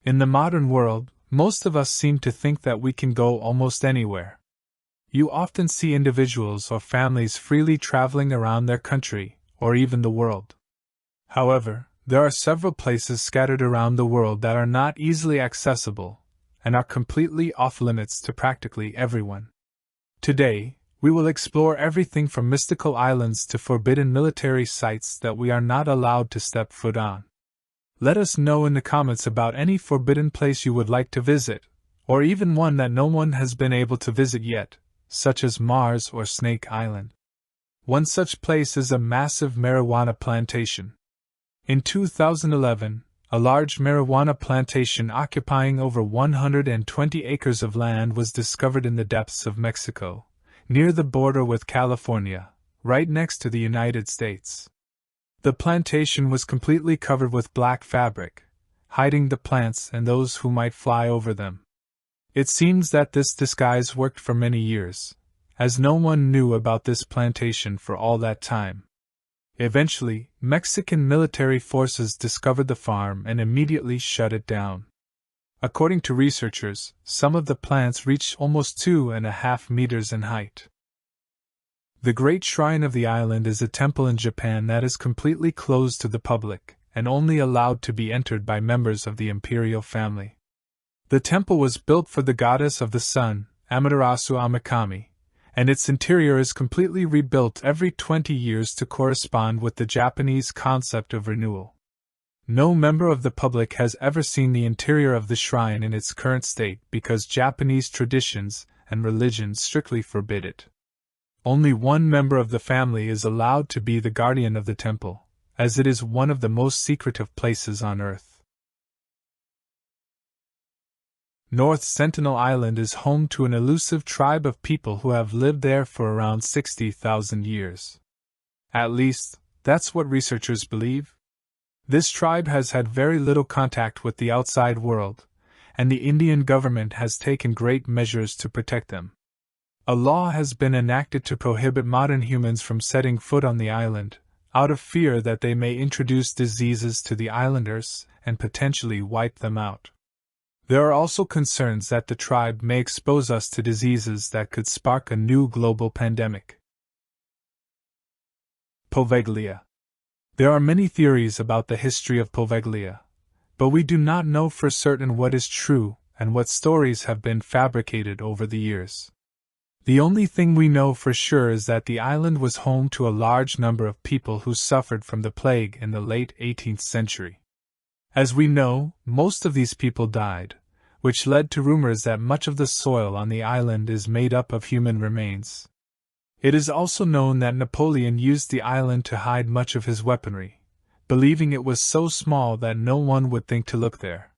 In the modern world, most of us seem to think that we can go almost anywhere. You often see individuals or families freely traveling around their country, or even the world. However, there are several places scattered around the world that are not easily accessible, and are completely off-limits to practically everyone. Today, we will explore everything from mystical islands to forbidden military sites that we are not allowed to step foot on. Let us know in the comments about any forbidden place you would like to visit, or even one that no one has been able to visit yet, such as Mars or Snake Island. One such place is a massive marijuana plantation. In 2011, a large marijuana plantation occupying over 120 acres of land was discovered in the depths of Mexico, near the border with California, right next to the United States. The plantation was completely covered with black fabric, hiding the plants and those who might fly over them. It seems that this disguise worked for many years, as no one knew about this plantation for all that time. Eventually, Mexican military forces discovered the farm and immediately shut it down. According to researchers, some of the plants reached almost 2.5 meters in height. The Great Shrine of the island is a temple in Japan that is completely closed to the public, and only allowed to be entered by members of the imperial family. The temple was built for the goddess of the sun, Amaterasu Amikami, and its interior is completely rebuilt every 20 years to correspond with the Japanese concept of renewal. No member of the public has ever seen the interior of the shrine in its current state because Japanese traditions and religion strictly forbid it. Only one member of the family is allowed to be the guardian of the temple, as it is one of the most secretive places on Earth. North Sentinel Island is home to an elusive tribe of people who have lived there for around 60,000 years. At least, that's what researchers believe. This tribe has had very little contact with the outside world, and the Indian government has taken great measures to protect them. A law has been enacted to prohibit modern humans from setting foot on the island, out of fear that they may introduce diseases to the islanders and potentially wipe them out. There are also concerns that the tribe may expose us to diseases that could spark a new global pandemic. Poveglia. There are many theories about the history of Poveglia, but we do not know for certain what is true and what stories have been fabricated over the years. The only thing we know for sure is that the island was home to a large number of people who suffered from the plague in the late 18th century. As we know, most of these people died, which led to rumors that much of the soil on the island is made up of human remains. It is also known that Napoleon used the island to hide much of his weaponry, believing it was so small that no one would think to look there.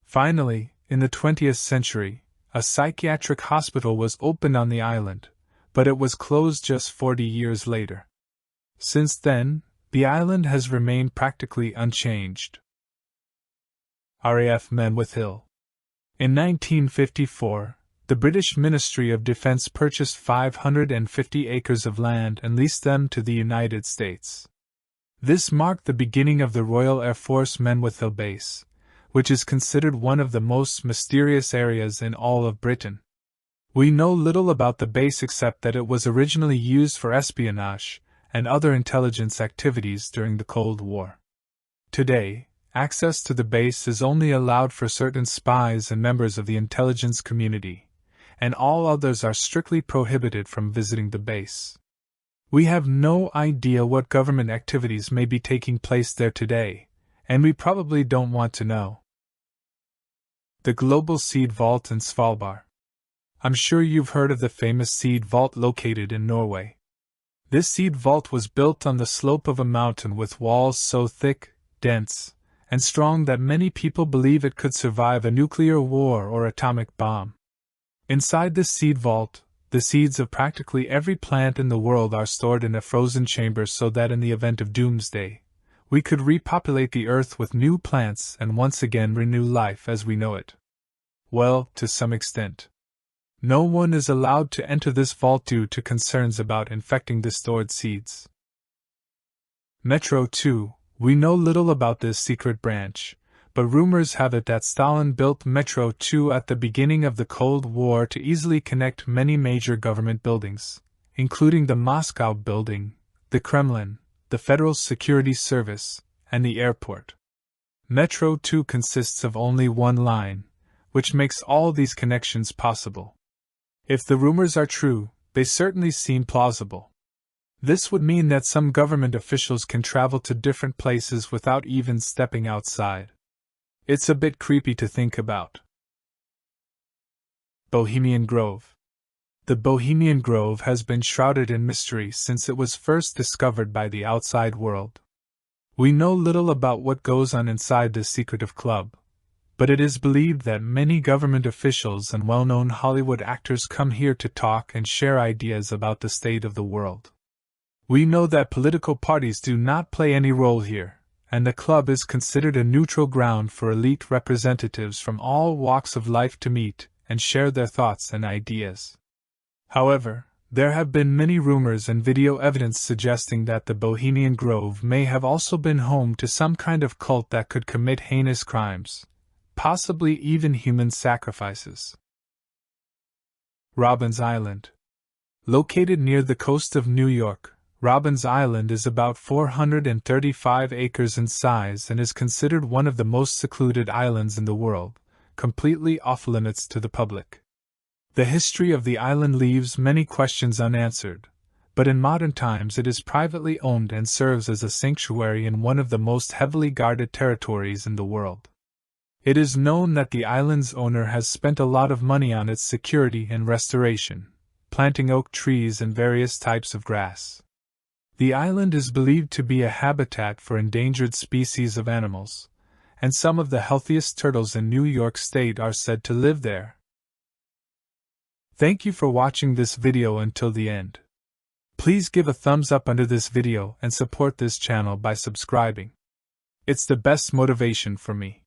Finally, in the 20th century, a psychiatric hospital was opened on the island, but it was closed just 40 years later. Since then, the island has remained practically unchanged. RAF Menwith Hill. In 1954, the British Ministry of Defence purchased 550 acres of land and leased them to the United States. This marked the beginning of the Royal Air Force Menwith Hill Base, which is considered one of the most mysterious areas in all of Britain. We know little about the base except that it was originally used for espionage and other intelligence activities during the Cold War. Today, access to the base is only allowed for certain spies and members of the intelligence community, and all others are strictly prohibited from visiting the base. We have no idea what government activities may be taking place there today, and we probably don't want to know. The Global Seed Vault in Svalbard. I'm sure you've heard of the famous Seed Vault located in Norway. This seed vault was built on the slope of a mountain with walls so thick, dense, and strong that many people believe it could survive a nuclear war or atomic bomb. Inside this seed vault, the seeds of practically every plant in the world are stored in a frozen chamber so that in the event of doomsday, we could repopulate the earth with new plants and once again renew life as we know it. Well, to some extent. No one is allowed to enter this vault due to concerns about infecting the stored seeds. Metro 2. We know little about this secret branch, but rumors have it that Stalin built Metro 2 at the beginning of the Cold War to easily connect many major government buildings, including the Moscow Building, the Kremlin, the Federal Security Service, and the airport. Metro 2 consists of only one line, which makes all these connections possible. If the rumors are true, they certainly seem plausible. This would mean that some government officials can travel to different places without even stepping outside. It's a bit creepy to think about. Bohemian Grove. The Bohemian Grove has been shrouded in mystery since it was first discovered by the outside world. We know little about what goes on inside this secretive club, but it is believed that many government officials and well-known Hollywood actors come here to talk and share ideas about the state of the world. We know that political parties do not play any role here, and the club is considered a neutral ground for elite representatives from all walks of life to meet and share their thoughts and ideas. However, there have been many rumors and video evidence suggesting that the Bohemian Grove may have also been home to some kind of cult that could commit heinous crimes, possibly even human sacrifices. Robbins Island. Located near the coast of New York, Robbins Island is about 435 acres in size and is considered one of the most secluded islands in the world, completely off-limits to the public. The history of the island leaves many questions unanswered, but in modern times it is privately owned and serves as a sanctuary in one of the most heavily guarded territories in the world. It is known that the island's owner has spent a lot of money on its security and restoration, planting oak trees and various types of grass. The island is believed to be a habitat for endangered species of animals, and some of the healthiest turtles in New York State are said to live there. Thank you for watching this video until the end. Please give a thumbs up under this video and support this channel by subscribing. It's the best motivation for me.